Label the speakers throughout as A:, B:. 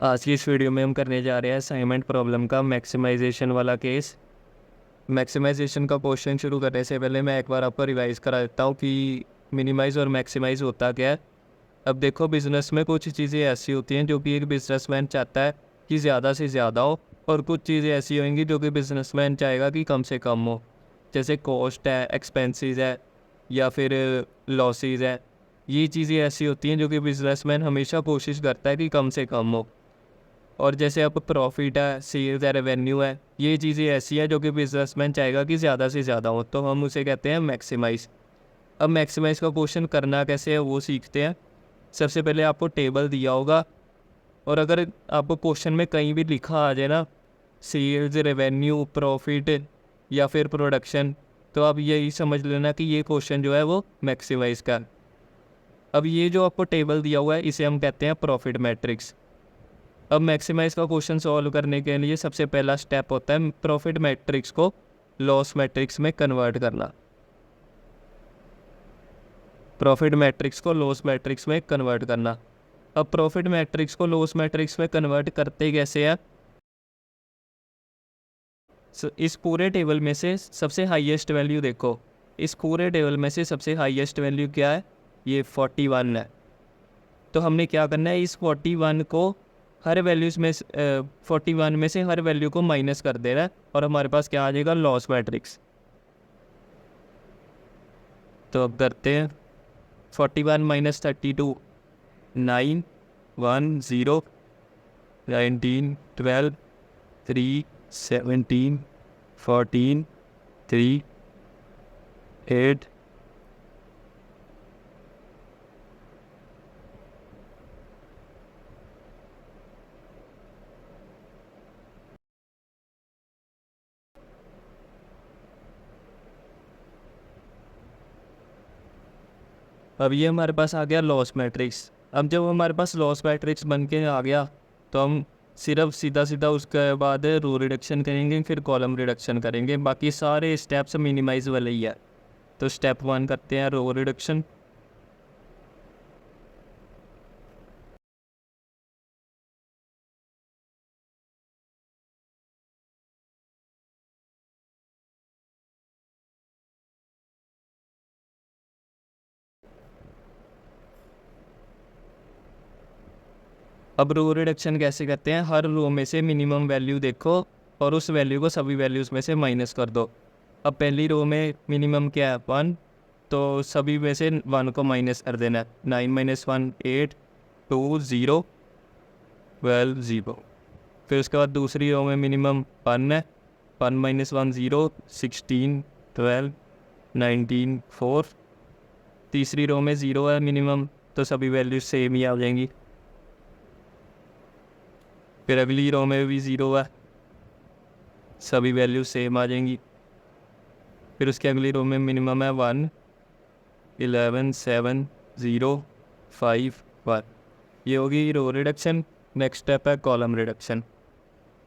A: आज की इस वीडियो में हम करने जा रहे हैं असाइनमेंट प्रॉब्लम का मैक्सिमाइजेशन वाला केस। मैक्सिमाइजेशन का क्वेश्चन शुरू करने से पहले मैं एक बार आपको रिवाइज करा देता हूँ कि मिनिमाइज़ और मैक्सिमाइज होता क्या है। अब देखो, बिज़नेस में कुछ चीज़ें ऐसी होती हैं जो कि एक बिजनेसमैन चाहता है कि ज़्यादा से ज़्यादा हो, और कुछ चीज़ें ऐसी होंगी जो कि बिजनेसमैन चाहेगा कि कम से कम हो। जैसे कॉस्ट है, एक्सपेंसेस है, या फिर लॉसेस है। ये चीज़ें ऐसी होती हैं जो कि बिजनेसमैन हमेशा कोशिश करता है कि कम से कम हो। और जैसे अब प्रॉफिट है, सेल्स है, रेवेन्यू है, ये चीज़ें ऐसी हैं जो कि बिजनेसमैन चाहेगा कि ज़्यादा से ज़्यादा हो, तो हम उसे कहते हैं मैक्सिमाइज़। अब मैक्सिमाइज़ का क्वेश्चन करना कैसे है वो सीखते हैं। सबसे पहले आपको टेबल दिया होगा, और अगर आपको क्वेश्चन में कहीं भी लिखा आ जाए ना, सेल्स, रेवेन्यू, प्रॉफिट या फिर प्रोडक्शन, तो आप यही समझ लेना कि ये क्वेश्चन जो है वो मैक्सिमाइज़ का है। अब ये जो आपको टेबल दिया हुआ है इसे हम कहते हैं प्रॉफिट मैट्रिक्स। अब मैक्सिमाइज़ का क्वेश्चन सॉल्व करने के लिए सबसे पहला स्टेप होता है प्रॉफिट मैट्रिक्स को लॉस मैट्रिक्स में कन्वर्ट करना। प्रॉफिट मैट्रिक्स को लॉस मैट्रिक्स में कन्वर्ट करना। अब प्रॉफिट मैट्रिक्स को लॉस मैट्रिक्स में कन्वर्ट करते कैसे हैं। इस पूरे टेबल में से सबसे हाईएस्ट वैल्यू देखो, इस पूरे टेबल में से सबसे हाईएस्ट वैल्यू क्या है, ये 41 है। तो हमने क्या करना है, इस 41 को हर वैल्यूज़ में 41 में से हर वैल्यू को माइनस कर देना है, और हमारे पास क्या आ जाएगा, लॉस मैट्रिक्स। तो अब करते हैं 41 माइनस 32, 9, 1, 0, 19, 12, 3, 17, 14, 3, 8। अब ये हमारे पास आ गया लॉस मैट्रिक्स। अब जब हमारे पास लॉस मैट्रिक्स बन के आ गया, तो हम सिर्फ सीधा सीधा उसके बाद रो रिडक्शन करेंगे, फिर कॉलम रिडक्शन करेंगे। बाकी सारे स्टेप्स मिनिमाइज वाले ही है। तो स्टेप 1 करते हैं रो रिडक्शन। अब रो रिडक्शन कैसे करते हैं, हर रो में से मिनिमम वैल्यू देखो और उस वैल्यू को सभी वैल्यूज़ में से माइनस कर दो। अब पहली रो में मिनिमम क्या है, 1, तो सभी में से 1 को माइनस कर देना है। 9 माइनस 1, 8, 2, 0, 12, 0। फिर उसके बाद दूसरी रो में मिनिमम 1 है। 1 माइनस 1, 0, 16, 12, 19, 4। तीसरी रो में 0 है मिनिमम, तो सभी वैल्यूज सेम ही आ जाएंगी। फिर अगली रो में भी 0 है, सभी वैल्यू सेम आ जाएंगी। फिर उसके अगली रो में मिनिमम है 1, 11, 7, 0, 5, 1। ये होगी रो रिडक्शन। नेक्स्ट स्टेप है कॉलम रिडक्शन।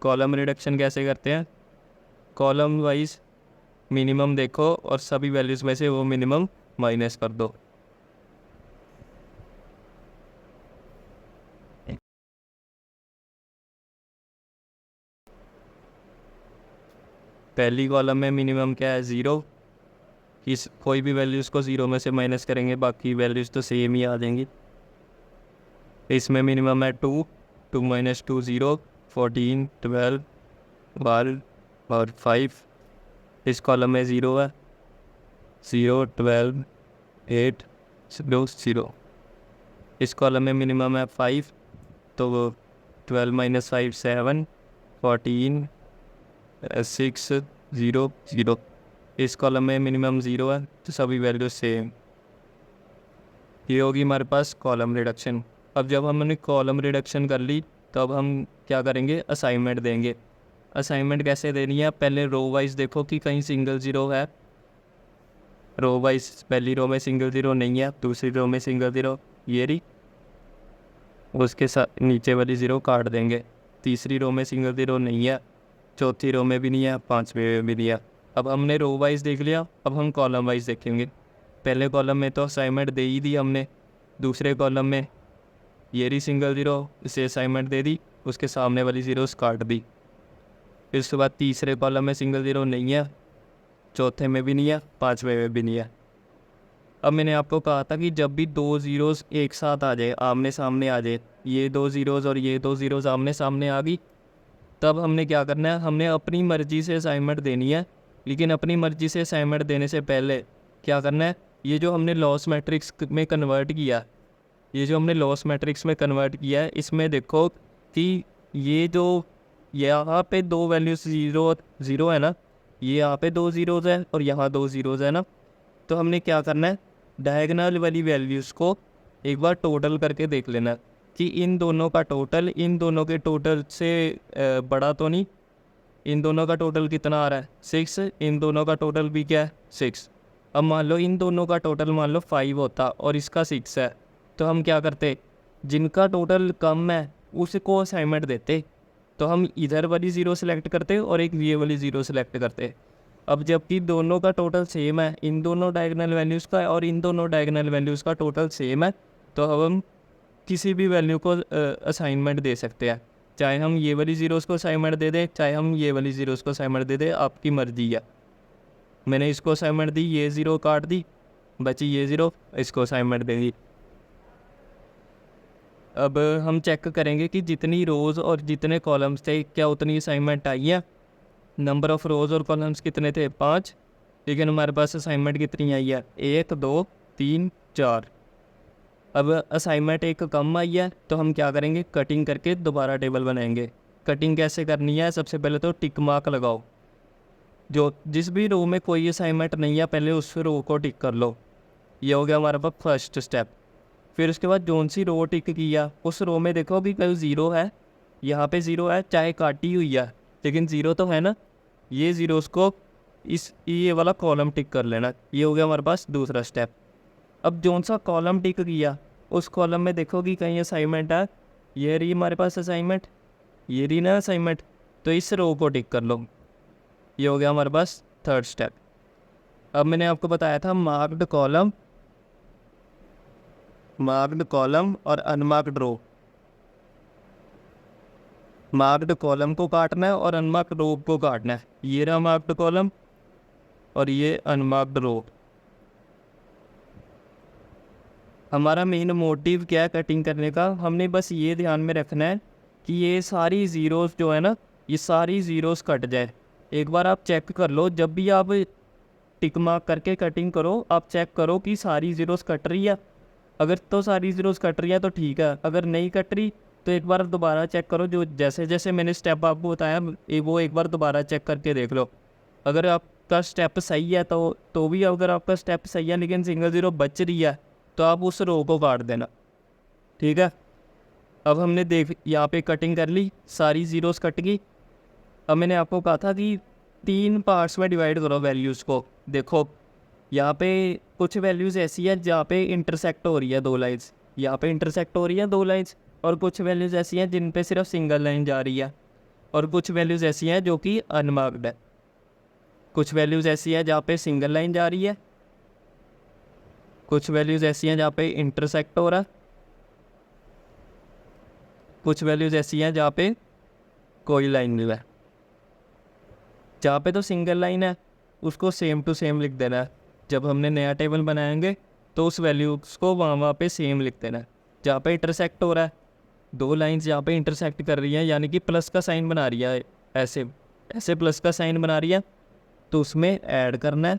A: कॉलम रिडक्शन कैसे करते हैं, कॉलम वाइज मिनिमम देखो और सभी वैल्यूज़ में से वो मिनिमम माइनस कर दो। पहली कॉलम में मिनिमम क्या है, 0। इस कोई भी वैल्यूज़ को 0 में से माइनस करेंगे, बाकी वैल्यूज़ तो सेम ही आ जाएंगी। इसमें मिनिमम है 2, 2 माइनस 2, 0, 14, 12, 12 और 5। इस कॉलम में 0 है, 0, 12, 8, 0, 0। इस कॉलम में मिनिमम है 5, तो 12 माइनस 5, 7, 14, 6, 0, 0। इस कॉलम में मिनिमम 0 है, तो सभी वैल्यू सेम। ये होगी हमारे पास कॉलम रिडक्शन। अब जब हमने कॉलम रिडक्शन कर ली, तो अब हम क्या करेंगे, असाइनमेंट देंगे। असाइनमेंट कैसे देनी है, पहले रो वाइज देखो कि कहीं सिंगल ज़ीरो है। रो वाइज पहली रो में सिंगल ज़ीरो नहीं है, दूसरी रो में सिंगल ज़ीरो ये रही, उसके साथ नीचे वाली ज़ीरो काट देंगे। तीसरी रो में सिंगल ज़ीरो नहीं है, चौथी रो में भी नहीं है, पांचवी में भी नहीं है। अब हमने रो वाइज देख लिया, अब हम कॉलम वाइज देखेंगे। पहले कॉलम में तो असाइनमेंट दे ही दी हमने, दूसरे कॉलम में ये रही सिंगल ज़ीरो, इसे असाइनमेंट दे दी, उसके सामने वाली ज़ीरोस काट दी। फिर उसके बाद तीसरे कॉलम में सिंगल ज़ीरो नहीं है, चौथे में भी नहीं है, पाँचवें में भी नहीं है। अब मैंने आपको कहा था कि जब भी दो ज़ीरोज़ एक साथ आ जाए, आमने सामने आ जाए, ये दो ज़ीरोज़ और ये दो ज़ीरोज़ आमने सामने आ गई, तब हमने क्या करना है, हमने अपनी मर्ज़ी से असाइनमेंट देनी है। लेकिन अपनी मर्ज़ी से असाइनमेंट देने से पहले क्या करना है, ये जो हमने लॉस मैट्रिक्स में कन्वर्ट किया, ये जो हमने लॉस मैट्रिक्स में कन्वर्ट किया है, इसमें देखो कि ये जो यहाँ पे दो वैल्यूज़ ज़ीरो ज़ीरो है ना, ये यहाँ पे दो ज़ीरोज़ है और यहाँ दो ज़ीरोज़ है ना, तो हमने क्या करना है, डायगोनल वाली वैल्यूज़ को एक बार टोटल करके देख लेना कि इन दोनों का टोटल इन दोनों के टोटल से बड़ा तो नहीं। इन दोनों का टोटल कितना आ रहा है, 6, इन दोनों का टोटल भी क्या है, 6। अब मान लो इन दोनों का टोटल मान लो 5 होता और इसका 6 है, तो हम क्या करते, जिनका टोटल कम है उसको असाइनमेंट देते। तो हम इधर वाली ज़ीरो सेलेक्ट करते और एक ये वाली ज़ीरो सेलेक्ट करते। अब जबकि दोनों का टोटल सेम है, इन दोनों डायगोनल वैल्यूज़ का और इन दोनों डायगोनल वैल्यूज़ का टोटल सेम है, तो अब हम किसी भी वैल्यू को असाइनमेंट दे सकते हैं। चाहे हम ये वाली ज़ीरोज़ को असाइनमेंट दे दें, चाहे हम ये वाली ज़ीरोज़ को असाइनमेंट दे दें, आपकी मर्ज़ी है। मैंने इसको असाइनमेंट दी, ये ज़ीरो काट दी, बची ये ज़ीरो, इसको असाइनमेंट दे दी। अब हम चेक करेंगे कि जितनी रोज़ और जितने कॉलम्स थे, क्या उतनी असाइनमेंट आई है। नंबर ऑफ़ रोज़ और कॉलम्स कितने थे, 5, लेकिन हमारे पास असाइनमेंट कितनी आई है, 1 2 3 4। अब असाइनमेंट एक कम आई है, तो हम क्या करेंगे, कटिंग करके दोबारा टेबल बनाएंगे। कटिंग कैसे करनी है, सबसे पहले तो टिक मार्क लगाओ। जो जिस भी रो में कोई असाइनमेंट नहीं है, पहले उस रो को टिक कर लो। ये हो गया हमारे पास फर्स्ट स्टेप। फिर उसके बाद जोन सी रो टिक किया, उस रो में देखो कि कोई ज़ीरो है, यहाँ पे ज़ीरो है, चाहे काटी हुई है लेकिन ज़ीरो तो है ना। ये ज़ीरोज़ को इस ये वाला कॉलम टिक कर लेना। ये हो गया हमारे पास दूसरा स्टेप। अब जोन सा कॉलम टिक किया, उस कॉलम में देखो कि कहीं असाइनमेंट है, ये रही हमारे पास असाइनमेंट, ये रही ना असाइनमेंट, तो इस रो को टिक कर लो। ये हो गया हमारे पास थर्ड स्टेप। अब मैंने आपको बताया था मार्क्ड कॉलम और अनमार्क्ड रो। मार्क्ड कॉलम को काटना है और अनमार्क्ड रो को काटना है। ये रहा मार्क्ड कॉलम और ये अनमार्क्ड रो। हमारा मेन मोटिव क्या है कटिंग करने का, हमने बस ये ध्यान में रखना है कि ये सारी ज़ीरोज़ जो है ना, ये सारी ज़ीरोज़ कट जाए। एक बार आप चेक कर लो, जब भी आप टिक मार्क करके कटिंग करो, आप चेक करो कि सारी ज़ीरोज़ कट रही है। अगर तो सारी ज़ीरोज़ कट रही है तो ठीक है, अगर नहीं कट रही तो एक बार दोबारा चेक करो। जो जैसे जैसे मैंने स्टेप आपको बताया, वो एक बार दोबारा चेक करके देख लो। अगर आपका स्टेप सही है तो भी अगर आपका स्टेप सही है लेकिन सिंगल ज़ीरो बच रही है, तो आप उस रो को काट देना, ठीक है। अब हमने देख यहाँ पे कटिंग कर ली, सारी ज़ीरोज़ कट गई। अब मैंने आपको कहा था कि 3 पार्ट्स में डिवाइड करो वैल्यूज़ को। देखो यहाँ पे कुछ वैल्यूज़ ऐसी है जहाँ पे इंटरसेक्ट हो रही है दो लाइन्स, यहाँ पे इंटरसेक्ट हो रही है दो लाइन्स, और कुछ वैल्यूज़ ऐसी हैं जिन पे सिर्फ सिंगल लाइन जा रही है, और कुछ वैल्यूज़ ऐसी हैं जो कि अनमार्क्ड है। कुछ वैल्यूज़ ऐसी हैं जहाँ पे सिंगल लाइन जा रही है, कुछ वैल्यूज़ ऐसी हैं जहाँ पे इंटरसेक्ट हो रहा है, कुछ वैल्यूज़ ऐसी हैं जहाँ पे कोई लाइन नहीं है। जहाँ पे तो सिंगल लाइन है उसको सेम टू सेम लिख देना है। जब हमने नया टेबल बनाएंगे तो उस वैल्यूज़ को वहाँ पे सेम लिख देना है। जहाँ पे इंटरसेक्ट हो रहा है, दो लाइंस जहाँ पे इंटरसेक्ट कर रही हैं, यानी कि प्लस का साइन बना रही है, ऐसे ऐसे प्लस का साइन बना रही है, तो उसमें ऐड करना है।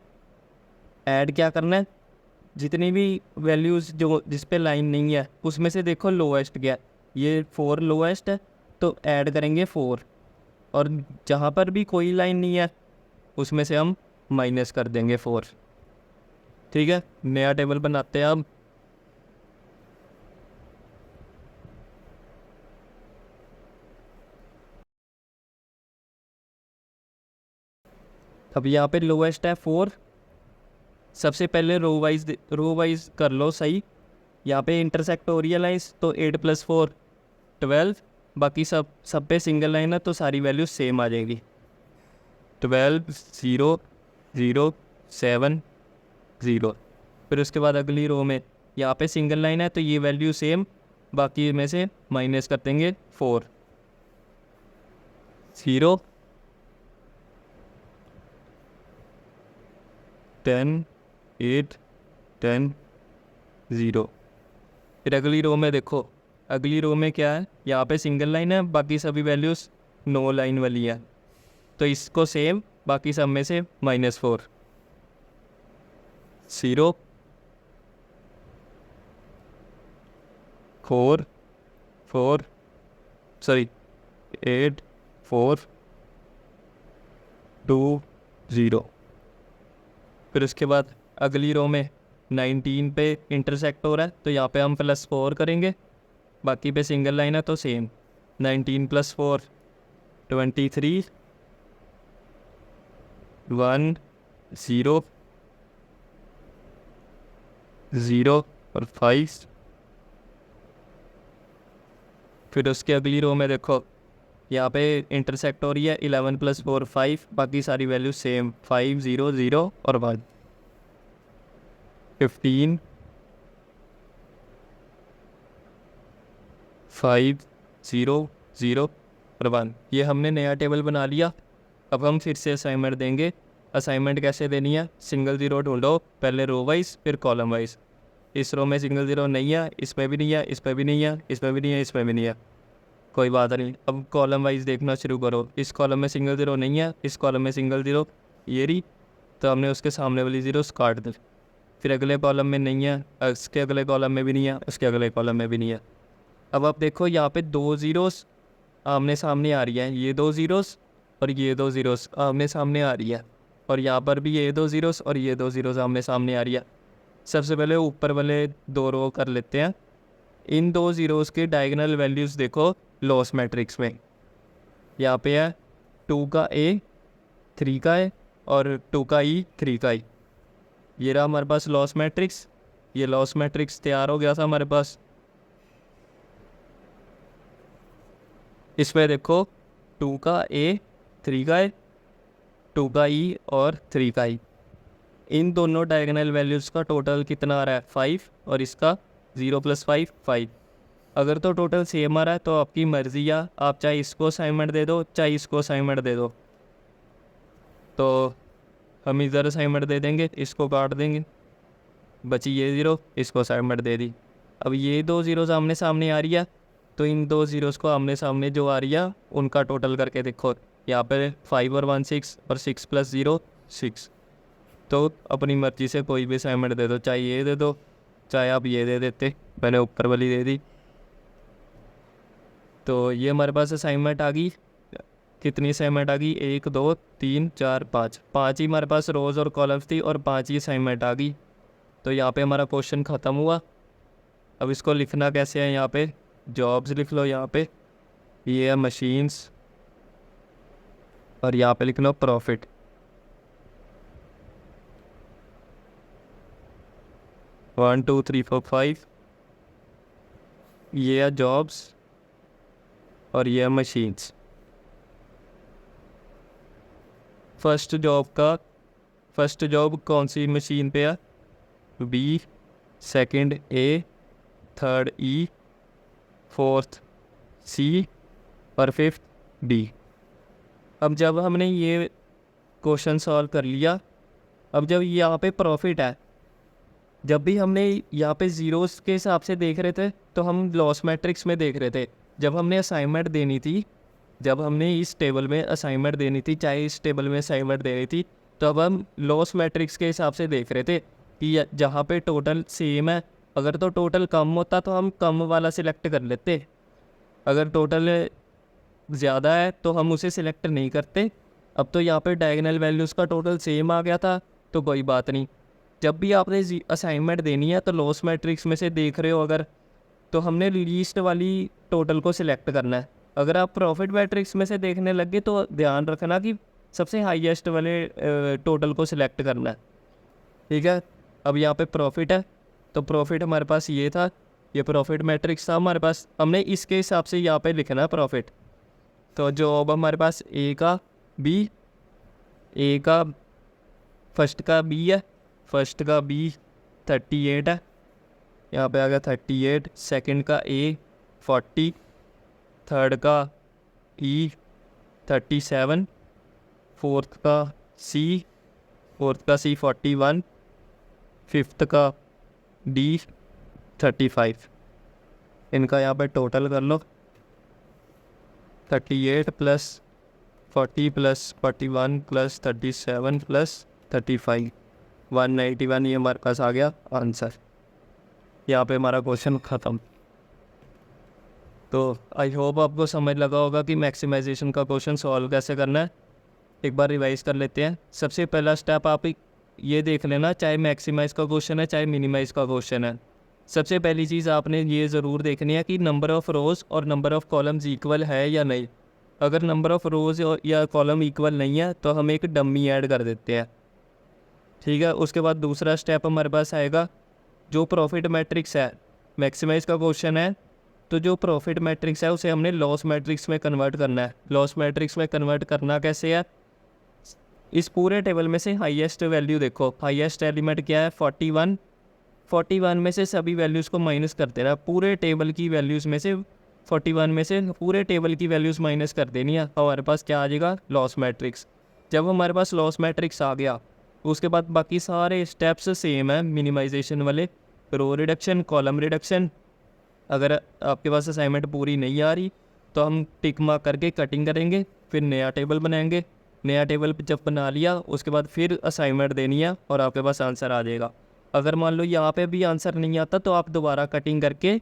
A: ऐड क्या करना है, जितनी भी वैल्यूज़ जो जिस पे लाइन नहीं है उसमें से देखो लोएस्ट क्या है, ये 4 लोएस्ट है, तो ऐड करेंगे 4। और जहाँ पर भी कोई लाइन नहीं है उसमें से हम माइनस कर देंगे 4, ठीक है। नया टेबल बनाते हैं अब। अब यहाँ पे लोएस्ट है 4। सबसे पहले रो वाइज कर लो सही। यहाँ पे इंटरसेक्ट हो रही है लाइन्स, तो 8 + 4 12। बाकी सब पे सिंगल लाइन है तो सारी वैल्यू सेम आ जाएगी। 12 0 0 7 0। फिर उसके बाद अगली रो में यहाँ पे सिंगल लाइन है तो ये वैल्यू सेम, बाकी में से माइनस कर देंगे 4, 0, 10, 8, 10, 0। फिर अगली रो में देखो, अगली रो में क्या है, यहाँ पे सिंगल लाइन है, बाकी सभी वैल्यूज़ नो लाइन वाली है, तो इसको सेम बाकी सब में से -4, 0, 4, 4, सॉरी 8, 4, 2, 0। फिर उसके बाद अगली रो में 19 पे इंटरसेक्ट हो रहा है, तो यहाँ पे हम +4 करेंगे, बाकी पे सिंगल लाइन है तो सेम 19 + 4, 23, 1, 0, 0 और 5। फिर उसके अगली रो में देखो, यहाँ पे इंटरसेक्ट हो रही है 11 + 4, 5, बाकी सारी वैल्यू सेम 5, 0, 0 और 1, 15, 5, 0, 0 और 1। ये हमने नया टेबल बना लिया। अब हम फिर से असाइनमेंट देंगे। असाइनमेंट कैसे देनी है, सिंगल ज़ीरो ढूंढो, पहले रो वाइज फिर कॉलम वाइज। इस रो में सिंगल ज़ीरो नहीं है, इसमें भी नहीं है, इसमें भी नहीं है, इसमें भी नहीं है, इसमें भी नहीं है, कोई बात नहीं। अब कॉलम वाइज देखना शुरू करो। इस कॉलम में सिंगल ज़ीरो नहीं है, इस कॉलम में सिंगल ज़ीरो, ये रही, तो हमने उसके सामने वाली ज़ीरोस काट दी। फिर अगले कॉलम में नहीं है, इसके अगले कॉलम में भी नहीं है, उसके अगले कॉलम में भी नहीं है। अब आप देखो यहाँ पे 2 ज़ीरोस आमने सामने आ रही है, ये 2 ज़ीरोस और ये 2 ज़ीरोस आमने सामने आ रही है, और यहाँ पर भी ये 2 ज़ीरोस और ये 2 ज़ीरोस आमने सामने आ रही है। सबसे पहले ऊपर वाले 2 रो कर लेते हैं। इन 2 ज़ीरोस के डायगोनल वैल्यूज़ देखो लॉस मैट्रिक्स में। यहाँ पे है 2 का A 3 का है और 2 का E 3 का ही। ये रहा हमारे पास लॉस मैट्रिक्स। ये लॉस मैट्रिक्स तैयार हो गया था हमारे पास। इसमें देखो 2 का A 3 का है, 2 का E और 3 का ही। इन दोनों डायगोनल वैल्यूज़ का टोटल कितना आ रहा है 5, और इसका 0 + 5 5। अगर तो टोटल सेम आ रहा है तो आपकी मर्ज़ी है, आप चाहे इसको असाइनमेंट दे दो चाहे इसको असाइनमेंट दे दो। तो हम इधर असाइनमेंट दे देंगे, इसको काट देंगे, बची ये 0, इसको असाइनमेंट दे दी। अब ये 2 ज़ीरोज़ आमने सामने आ रही है, तो इन 2 ज़ीरोज़ को आमने सामने जो आ रही है उनका टोटल करके देखो। यहाँ पर 5 और 1 6 और 6 + 0 6। तो अपनी मर्ज़ी से कोई भी असाइनमेंट दे दो, चाहे ये दे दो चाहे आप ये दे देते, मैंने ऊपर वाली दे दी। तो ये हमारे पास असाइनमेंट आ गई। कितनी असाइनमेंट आ गई, 1 2 3 4 5, 5 ही हमारे पास रोज़ और कॉलम्स थी और 5 ही असाइनमेंट आ गई। तो यहाँ पे हमारा क्वेश्चन ख़त्म हुआ। अब इसको लिखना कैसे है, यहाँ पे जॉब्स लिख लो, यहाँ पे ये है मशीन्स, और यहाँ पे लिख लो profit. One two three four 5, ये है जॉब्स और ये है मशीन्स। फर्स्ट जॉब कौन सी मशीन पे है, B, second A, third E, fourth C और फिफ्थ डी। अब जब हमने ये क्वेश्चन सॉल्व कर लिया, अब जब यहाँ पे प्रॉफिट है, जब भी हमने यहाँ पे ज़ीरोस के हिसाब से देख रहे थे तो हम लॉस मैट्रिक्स में देख रहे थे। जब हमने असाइनमेंट देनी थी, जब हमने इस टेबल में असाइनमेंट देनी थी, चाहे इस टेबल में असाइनमेंट देनी थी, तो अब हम लॉस मैट्रिक्स के हिसाब से देख रहे थे कि जहाँ पे टोटल सेम है, अगर तो टोटल कम होता तो हम कम वाला सिलेक्ट कर लेते, अगर टोटल ज़्यादा है तो हम उसे सिलेक्ट नहीं करते। अब तो यहाँ पे डायगोनल वैल्यूज़ का टोटल सेम आ गया था, तो कोई बात नहीं। जब भी आपने असाइनमेंट देनी है तो लॉस मैट्रिक्स में से देख रहे हो अगर, तो हमने लीस्ट वाली टोटल को सिलेक्ट करना है। अगर आप प्रॉफिट मैट्रिक्स में से देखने लगे तो ध्यान रखना कि सबसे हाईएस्ट वाले टोटल को सिलेक्ट करना है, ठीक है। अब यहाँ पे प्रॉफिट है, तो प्रॉफिट हमारे पास ये था, ये प्रॉफिट मैट्रिक्स था हमारे पास, हमने इसके हिसाब से यहाँ पे लिखना है प्रॉफिट। तो जो अब हमारे पास ए का फर्स्ट का बी है, फर्स्ट का बी 38 है, यहाँ पे आ गया 38, सेकंड का ए 40, थर्ड का ई 37, फोर्थ का सी 41, फिफ्थ का डी 35। इनका यहाँ पे टोटल कर लो, 38 प्लस 40 प्लस 41 प्लस 37 प्लस 35, 191। ये हमारे पास आ गया आंसर। यहाँ पे हमारा क्वेश्चन ख़त्म। तो आई होप आपको समझ लगा होगा कि मैक्सिमाइजेशन का क्वेश्चन सॉल्व कैसे करना है। एक बार रिवाइज कर लेते हैं। सबसे पहला स्टेप आप ये देख लेना, चाहे मैक्सिमाइज का क्वेश्चन है चाहे मिनिमाइज का क्वेश्चन है, सबसे पहली चीज़ आपने ये ज़रूर देखनी है कि नंबर ऑफ़ रोज़ और नंबर ऑफ़ कॉलम्स इक्वल है या नहीं। अगर नंबर ऑफ़ रोज़ या कॉलम इक्वल नहीं है तो हम एक डमी ऐड कर देते हैं, ठीक है। उसके बाद दूसरा स्टेप हमारे पास आएगा, जो प्रॉफिट मैट्रिक्स है, मैक्सिमाइज का क्वेश्चन है तो जो प्रॉफिट मैट्रिक्स है उसे हमने लॉस मैट्रिक्स में कन्वर्ट करना है। लॉस मैट्रिक्स में कन्वर्ट करना कैसे है, इस पूरे टेबल में से हाईएस्ट वैल्यू देखो, हाईएस्ट एलिमेंट क्या है 41, 41 में से सभी वैल्यूज़ को माइनस कर देना। पूरे टेबल की वैल्यूज़ में से 41 में से पूरे टेबल की वैल्यूज़ माइनस कर देनी है, हमारे पास क्या आ जाएगा, लॉस मैट्रिक्स। जब हमारे पास लॉस मैट्रिक्स आ गया उसके बाद बाकी सारे स्टेप्स सेम है मिनिमाइजेशन वाले, रो रिडक्शन, कॉलम रिडक्शन। अगर आपके पास असाइनमेंट पूरी नहीं आ रही तो हम टिक मार्क करके कटिंग करेंगे, फिर नया टेबल बनाएंगे। नया टेबल जब बना लिया उसके बाद फिर असाइनमेंट देनी है और आपके पास आंसर आ जाएगा। अगर मान लो यहाँ पे भी आंसर नहीं आता तो आप दोबारा कटिंग करके